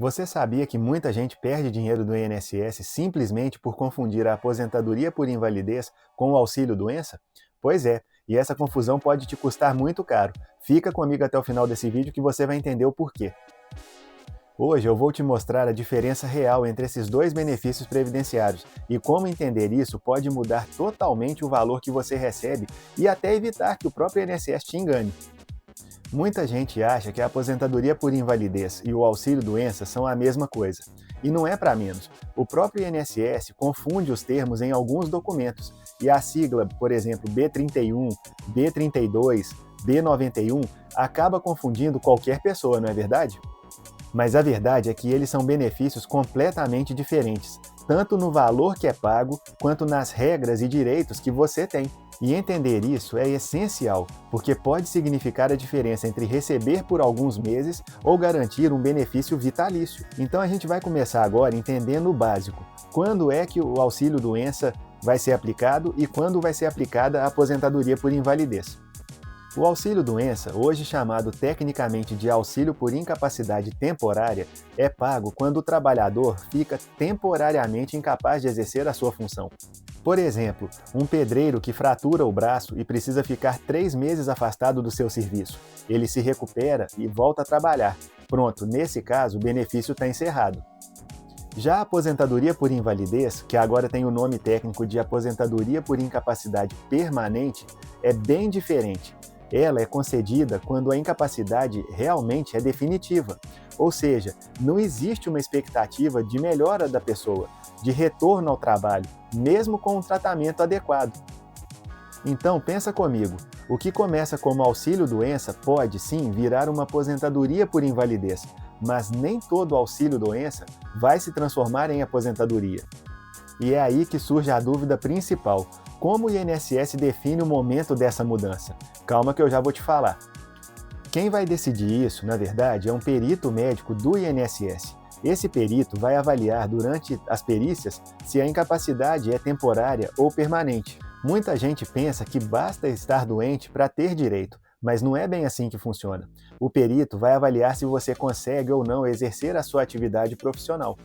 Você sabia que muita gente perde dinheiro do INSS simplesmente por confundir a aposentadoria por invalidez com o auxílio-doença? Pois é, e essa confusão pode te custar muito caro. Fica comigo até o final desse vídeo que você vai entender o porquê. Hoje eu vou te mostrar a diferença real entre esses dois benefícios previdenciários e como entender isso pode mudar totalmente o valor que você recebe e até evitar que o próprio INSS te engane. Muita gente acha que a aposentadoria por invalidez e o auxílio-doença são a mesma coisa. E não é para menos. O próprio INSS confunde os termos em alguns documentos, e a sigla, por exemplo, B31, B32, B91, acaba confundindo qualquer pessoa, não é verdade? Mas a verdade é que eles são benefícios completamente diferentes, tanto no valor que é pago, quanto nas regras e direitos que você tem. E entender isso é essencial, porque pode significar a diferença entre receber por alguns meses ou garantir um benefício vitalício. Então a gente vai começar agora entendendo o básico. Quando é que o auxílio-doença vai ser aplicado e quando vai ser aplicada a aposentadoria por invalidez? O auxílio-doença, hoje chamado tecnicamente de auxílio por incapacidade temporária, é pago quando o trabalhador fica temporariamente incapaz de exercer a sua função. Por exemplo, um pedreiro que fratura o braço e precisa ficar 3 meses afastado do seu serviço. Ele se recupera e volta a trabalhar. Pronto, nesse caso, o benefício está encerrado. Já a aposentadoria por invalidez, que agora tem o nome técnico de aposentadoria por incapacidade permanente, é bem diferente. Ela é concedida quando a incapacidade realmente é definitiva, ou seja, não existe uma expectativa de melhora da pessoa, de retorno ao trabalho, mesmo com um tratamento adequado. Então, pensa comigo, o que começa como auxílio-doença pode sim virar uma aposentadoria por invalidez, mas nem todo auxílio-doença vai se transformar em aposentadoria. E é aí que surge a dúvida principal: como o INSS define o momento dessa mudança? Calma que eu já vou te falar. Quem vai decidir isso, na verdade, é um perito médico do INSS. Esse perito vai avaliar durante as perícias se a incapacidade é temporária ou permanente. Muita gente pensa que basta estar doente para ter direito, mas não é bem assim que funciona. O perito vai avaliar se você consegue ou não exercer a sua atividade profissional.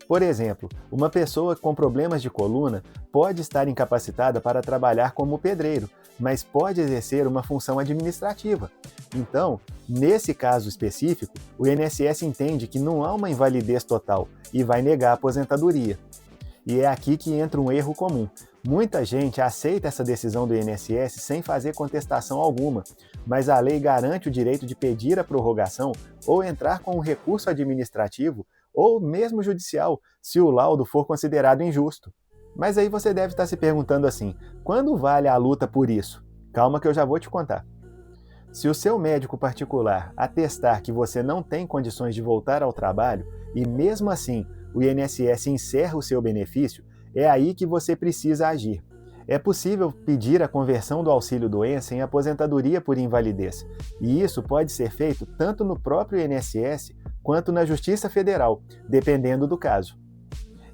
Por exemplo, uma pessoa com problemas de coluna pode estar incapacitada para trabalhar como pedreiro, mas pode exercer uma função administrativa. Então, nesse caso específico, o INSS entende que não há uma invalidez total e vai negar a aposentadoria. E é aqui que entra um erro comum. Muita gente aceita essa decisão do INSS sem fazer contestação alguma, mas a lei garante o direito de pedir a prorrogação ou entrar com um recurso administrativo ou mesmo judicial, se o laudo for considerado injusto. Mas aí você deve estar se perguntando assim: quando vale a luta por isso? Calma que eu já vou te contar. Se o seu médico particular atestar que você não tem condições de voltar ao trabalho e mesmo assim o INSS encerra o seu benefício, é aí que você precisa agir. É possível pedir a conversão do auxílio-doença em aposentadoria por invalidez, e isso pode ser feito tanto no próprio INSS quanto na Justiça Federal, dependendo do caso.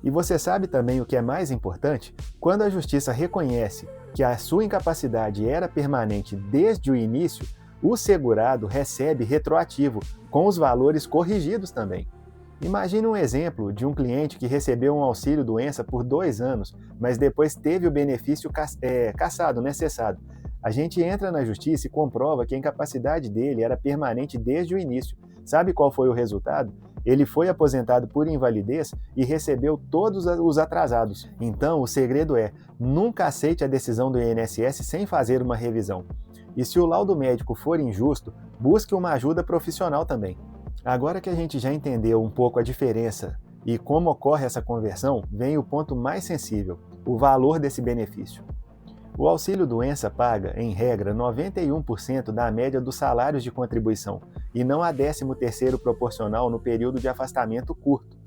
E você sabe também o que é mais importante? Quando a Justiça reconhece que a sua incapacidade era permanente desde o início, o segurado recebe retroativo, com os valores corrigidos também. Imagine um exemplo de um cliente que recebeu um auxílio-doença por 2 anos, mas depois teve o benefício cassado, cessado. A gente entra na justiça e comprova que a incapacidade dele era permanente desde o início. Sabe qual foi o resultado? Ele foi aposentado por invalidez e recebeu todos os atrasados. Então, o segredo é: nunca aceite a decisão do INSS sem fazer uma revisão. E se o laudo médico for injusto, busque uma ajuda profissional também. Agora que a gente já entendeu um pouco a diferença e como ocorre essa conversão, vem o ponto mais sensível: o valor desse benefício. O auxílio-doença paga, em regra, 91% da média dos salários de contribuição e não a 13º proporcional no período de afastamento curto.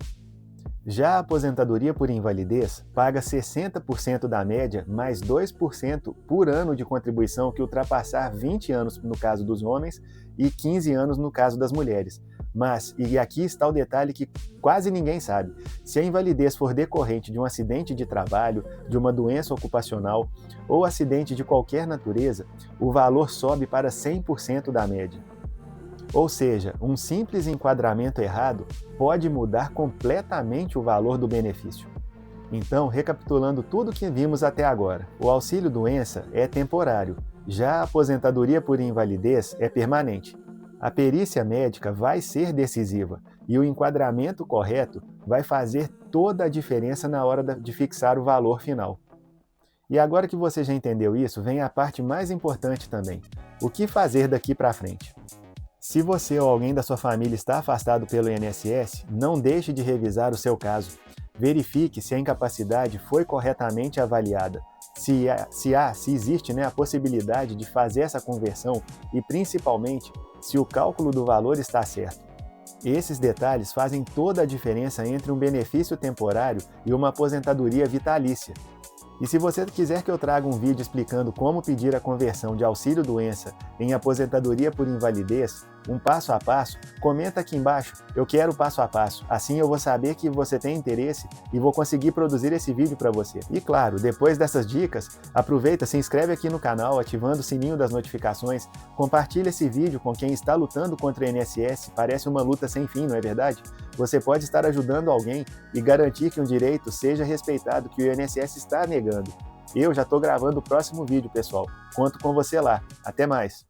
Já a aposentadoria por invalidez paga 60% da média mais 2% por ano de contribuição que ultrapassar 20 anos no caso dos homens e 15 anos no caso das mulheres. Mas, e aqui está o detalhe que quase ninguém sabe, se a invalidez for decorrente de um acidente de trabalho, de uma doença ocupacional ou acidente de qualquer natureza, o valor sobe para 100% da média. Ou seja, um simples enquadramento errado pode mudar completamente o valor do benefício. Então, recapitulando tudo que vimos até agora, o auxílio-doença é temporário, já a aposentadoria por invalidez é permanente. A perícia médica vai ser decisiva e o enquadramento correto vai fazer toda a diferença na hora de fixar o valor final. E agora que você já entendeu isso, vem a parte mais importante também: o que fazer daqui para frente? Se você ou alguém da sua família está afastado pelo INSS, não deixe de revisar o seu caso. Verifique se a incapacidade foi corretamente avaliada, se existe, a possibilidade de fazer essa conversão e, principalmente, se o cálculo do valor está certo. Esses detalhes fazem toda a diferença entre um benefício temporário e uma aposentadoria vitalícia. E se você quiser que eu traga um vídeo explicando como pedir a conversão de auxílio-doença em aposentadoria por invalidez, um passo a passo, comenta aqui embaixo, eu quero passo a passo. Assim eu vou saber que você tem interesse e vou conseguir produzir esse vídeo para você. E claro, depois dessas dicas, aproveita, se inscreve aqui no canal, ativando o sininho das notificações, compartilha esse vídeo com quem está lutando contra o INSS, parece uma luta sem fim, não é verdade? Você pode estar ajudando alguém e garantir que um direito seja respeitado, que o INSS está negando. Eu já estou gravando o próximo vídeo, pessoal. Conto com você lá. Até mais!